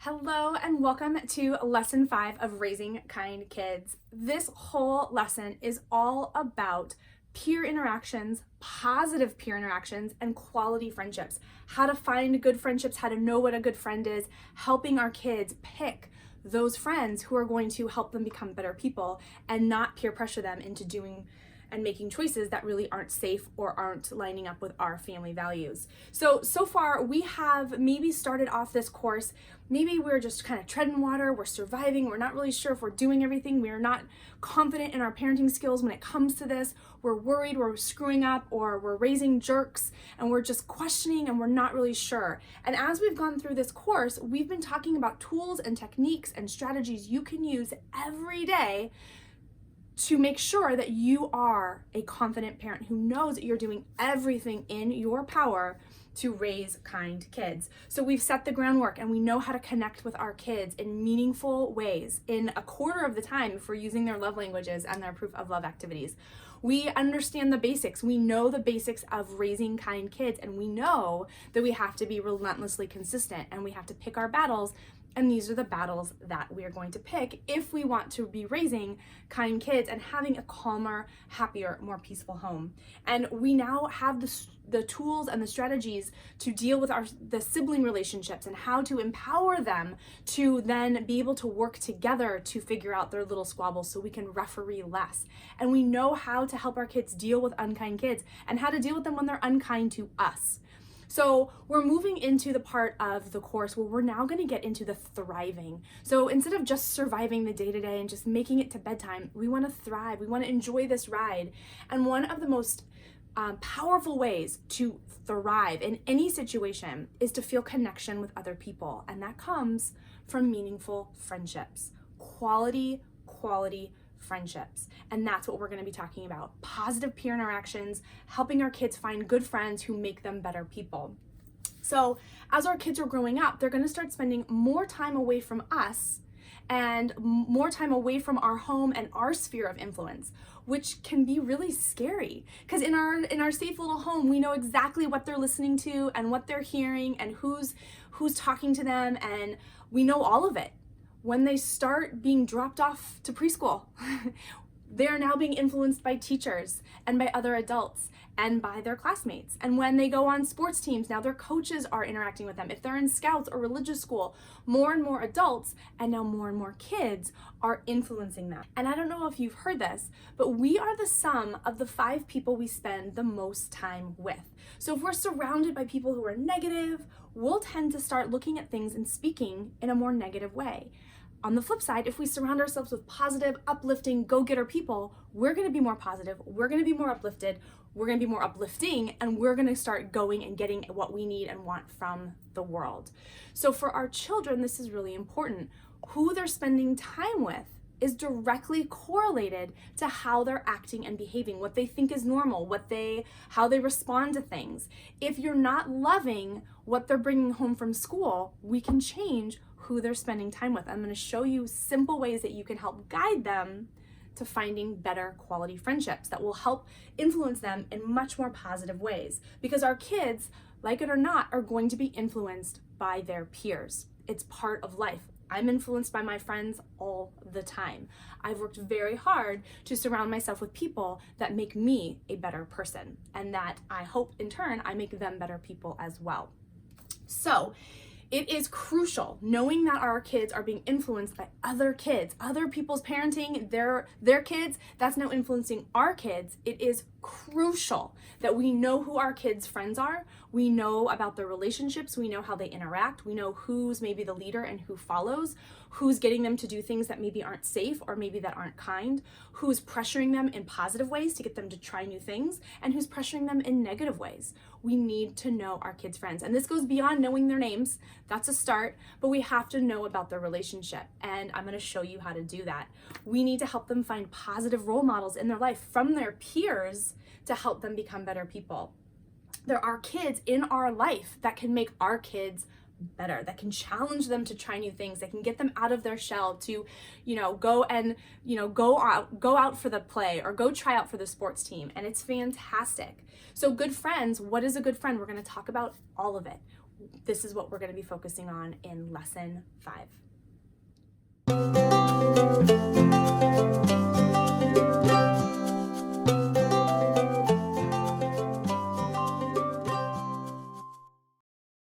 Hello and welcome to lesson 5 of Raising Kind Kids. This whole lesson is all about peer interactions, positive peer interactions, and quality friendships. How to find good friendships, how to know what a good friend is, helping our kids pick those friends who are going to help them become better people and not peer pressure them into doing and making choices that really aren't safe or aren't lining up with our family values. So far we have maybe started off this course, maybe we're just kind of treading water, we're surviving, we're not really sure if we're doing everything, we're not confident in our parenting skills when it comes to this, we're worried we're screwing up or we're raising jerks and we're just questioning and we're not really sure. And as we've gone through this course, we've been talking about tools and techniques and strategies you can use every day to make sure that you are a confident parent who knows that you're doing everything in your power to raise kind kids. So we've set the groundwork and we know how to connect with our kids in meaningful ways in a quarter of the time if we're using their love languages and their proof of love activities. We understand the basics. We know the basics of raising kind kids, and we know that we have to be relentlessly consistent and we have to pick our battles. And these are the battles that we are going to pick if we want to be raising kind kids and having a calmer, happier, more peaceful home. And we now have the tools and the strategies to deal with the sibling relationships and how to empower them to then be able to work together to figure out their little squabbles so we can referee less. And we know how to help our kids deal with unkind kids and how to deal with them when they're unkind to us. So we're moving into the part of the course where we're now going to get into the thriving. So instead of just surviving the day-to-day and just making it to bedtime, we want to thrive. We want to enjoy this ride. And one of the most powerful ways to thrive in any situation is to feel connection with other people. And that comes from meaningful friendships, quality friendships. And that's what we're going to be talking about. Positive peer interactions, helping our kids find good friends who make them better people. So as our kids are growing up, they're going to start spending more time away from us and more time away from our home and our sphere of influence, which can be really scary because in our safe little home, we know exactly what they're listening to and what they're hearing and who's talking to them, and we know all of it. When they start being dropped off to preschool, they are now being influenced by teachers and by other adults and by their classmates. And when they go on sports teams, now their coaches are interacting with them. If they're in scouts or religious school, more and more adults and now more and more kids are influencing them. And I don't know if you've heard this, but we are the sum of the 5 people we spend the most time with. So if we're surrounded by people who are negative, we'll tend to start looking at things and speaking in a more negative way. On the flip side, if we surround ourselves with positive, uplifting, go-getter people, we're going to be more positive, we're going to be more uplifted, we're going to be more uplifting, and we're going to start going and getting what we need and want from the world. So for our children, this is really important. Who they're spending time with is directly correlated to how they're acting and behaving, what they think is normal, how they respond to things. If you're not loving what they're bringing home from school, we can change who they're spending time with. I'm going to show you simple ways that you can help guide them to finding better quality friendships that will help influence them in much more positive ways. Because our kids, like it or not, are going to be influenced by their peers. It's part of life. I'm influenced by my friends all the time. I've worked very hard to surround myself with people that make me a better person, and that I hope in turn I make them better people as well. So it is crucial knowing that our kids are being influenced by other kids, other people's parenting, their kids, that's now influencing our kids. It is crucial that we know who our kids' friends are. We know about their relationships. We know how they interact. We know who's maybe the leader and who follows, who's getting them to do things that maybe aren't safe or maybe that aren't kind, who's pressuring them in positive ways to get them to try new things, and who's pressuring them in negative ways. We need to know our kids' friends. And this goes beyond knowing their names. That's a start, but we have to know about their relationship. And I'm going to show you how to do that. We need to help them find positive role models in their life from their peers to help them become better people. There are kids in our life that can make our kids better, that can challenge them to try new things, that can get them out of their shell to, go out for the play or go try out for the sports team. And it's fantastic. So good friends, what is a good friend? We're going to talk about all of it. this is what we're going to be focusing on in lesson 5.